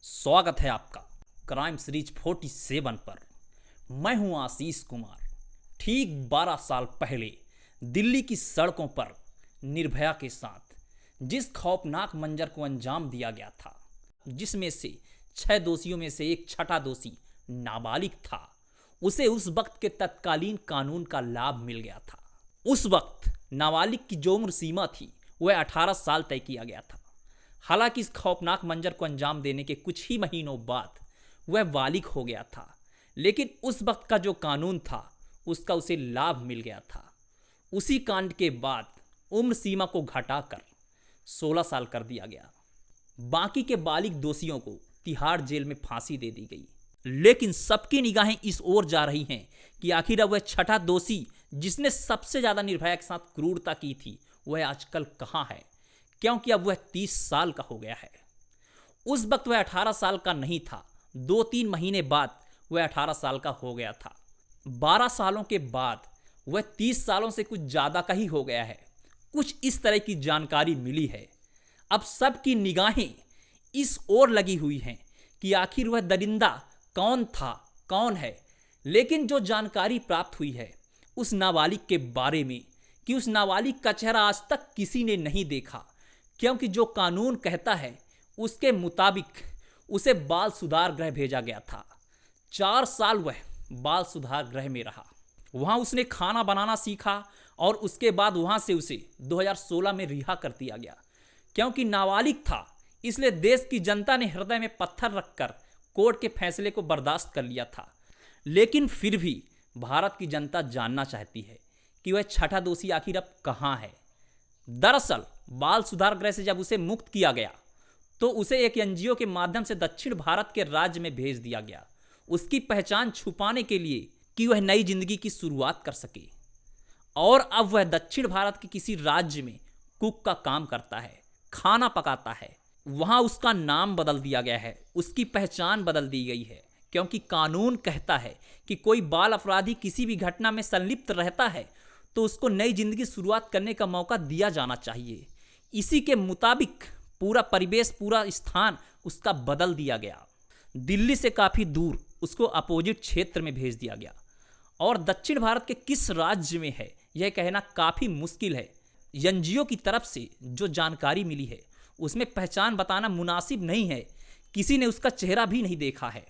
स्वागत है आपका क्राइम सीरीज 47 पर। मैं हूं आशीष कुमार। ठीक 12 साल पहले दिल्ली की सड़कों पर निर्भया के साथ जिस खौफनाक मंजर को अंजाम दिया गया था, जिसमें से 6 दोषियों में से एक छठा दोषी नाबालिग था, उसे उस वक्त के तत्कालीन कानून का लाभ मिल गया था। उस वक्त नाबालिग की जो उम्र सीमा थी वह 18 साल तय किया गया था। हालांकि इस खौफनाक मंजर को अंजाम देने के कुछ ही महीनों बाद वह बालिग हो गया था, लेकिन उस वक्त का जो कानून था उसका उसे लाभ मिल गया था। उसी कांड के बाद उम्र सीमा को घटाकर 16 साल कर दिया गया। बाकी के बालिग दोषियों को तिहाड़ जेल में फांसी दे दी गई। लेकिन सबकी निगाहें इस ओर जा रही हैं कि आखिर अब वह छठा दोषी जिसने सबसे ज्यादा निर्भया के साथ क्रूरता की थी वह आजकल कहाँ है, क्योंकि अब वह 30 साल का हो गया है। उस वक्त वह 18 साल का नहीं था। 2-3 महीने बाद वह 18 साल का हो गया था। 12 सालों के बाद वह 30 सालों से कुछ ज़्यादा का ही हो गया है। कुछ इस तरह की जानकारी मिली है। अब सबकी निगाहें इस ओर लगी हुई हैं कि आखिर वह दरिंदा कौन था, कौन है। लेकिन जो जानकारी प्राप्त हुई है उस नाबालिग के बारे में कि उस नाबालिग का चेहरा आज तक किसी ने नहीं देखा, क्योंकि जो कानून कहता है उसके मुताबिक उसे बाल सुधार गृह भेजा गया था। 4 साल वह बाल सुधार गृह में रहा। वहां उसने खाना बनाना सीखा और उसके बाद वहां से उसे 2016 में रिहा कर दिया गया। क्योंकि नाबालिग था इसलिए देश की जनता ने हृदय में पत्थर रखकर कोर्ट के फैसले को बर्दाश्त कर लिया था। लेकिन फिर भी भारत की जनता जानना चाहती है कि वह छठा दोषी आखिर अब कहाँ है। दरअसल बाल सुधार गृह से जब उसे मुक्त किया गया तो उसे एक एनजीओ के माध्यम से दक्षिण भारत के राज्य में भेज दिया गया, उसकी पहचान छुपाने के लिए कि वह नई जिंदगी की शुरुआत कर सके। और अब वह दक्षिण भारत के किसी राज्य में कुक का काम करता है, खाना पकाता है। वहां उसका नाम बदल दिया गया है, उसकी पहचान बदल दी गई है, क्योंकि कानून कहता है कि कोई बाल अपराधी किसी भी घटना में संलिप्त रहता है तो उसको नई जिंदगी शुरुआत करने का मौका दिया जाना चाहिए। इसी के मुताबिक पूरा परिवेश, पूरा स्थान उसका बदल दिया गया। दिल्ली से काफ़ी दूर उसको अपोजिट क्षेत्र में भेज दिया गया। और दक्षिण भारत के किस राज्य में है यह कहना काफ़ी मुश्किल है। एनजीओ की तरफ से जो जानकारी मिली है उसमें पहचान बताना मुनासिब नहीं है। किसी ने उसका चेहरा भी नहीं देखा है।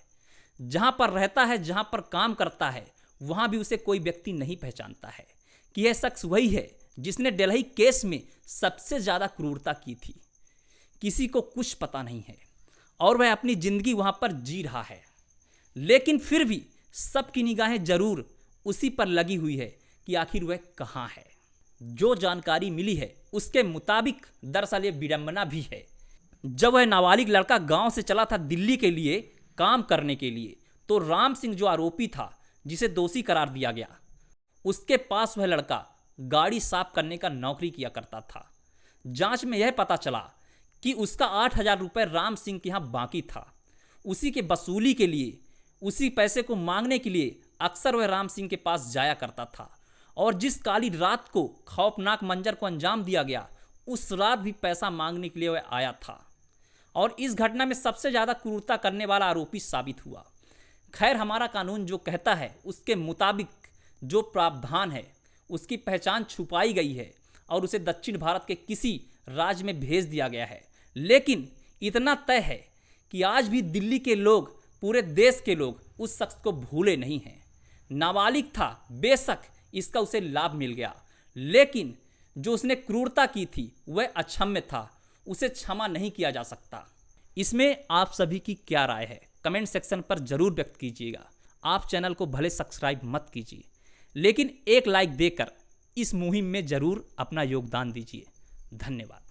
जहाँ पर रहता है, जहाँ पर काम करता है, वहाँ भी उसे कोई व्यक्ति नहीं पहचानता है कि यह शख्स वही है जिसने डेल्ही केस में सबसे ज़्यादा क्रूरता की थी। किसी को कुछ पता नहीं है और वह अपनी ज़िंदगी वहाँ पर जी रहा है। लेकिन फिर भी सबकी निगाहें जरूर उसी पर लगी हुई है कि आखिर वह कहाँ है। जो जानकारी मिली है उसके मुताबिक दरअसल ये विडंबना भी है। जब वह नाबालिग लड़का गांव से चला था दिल्ली के लिए काम करने के लिए, तो राम सिंह जो आरोपी था जिसे दोषी करार दिया गया, उसके पास वह लड़का गाड़ी साफ करने का नौकरी किया करता था। जांच में यह पता चला कि उसका 8,000 रुपये राम सिंह के यहाँ बाकी था। उसी के वसूली के लिए, उसी पैसे को मांगने के लिए अक्सर वह राम सिंह के पास जाया करता था। और जिस काली रात को खौफनाक मंजर को अंजाम दिया गया, उस रात भी पैसा मांगने के लिए वह आया था। और इस घटना में सबसे ज़्यादा क्रूरता करने वाला आरोपी साबित हुआ। खैर, हमारा कानून जो कहता है उसके मुताबिक जो प्रावधान है उसकी पहचान छुपाई गई है और उसे दक्षिण भारत के किसी राज्य में भेज दिया गया है। लेकिन इतना तय है कि आज भी दिल्ली के लोग, पूरे देश के लोग उस शख्स को भूले नहीं हैं। नाबालिग था, बेशक इसका उसे लाभ मिल गया, लेकिन जो उसने क्रूरता की थी वह अक्षम्य था, उसे क्षमा नहीं किया जा सकता। इसमें आप सभी की क्या राय है कमेंट सेक्शन पर जरूर व्यक्त कीजिएगा। आप चैनल को भले सब्सक्राइब मत कीजिए, लेकिन एक लाइक देकर इस मुहिम में जरूर अपना योगदान दीजिए। धन्यवाद।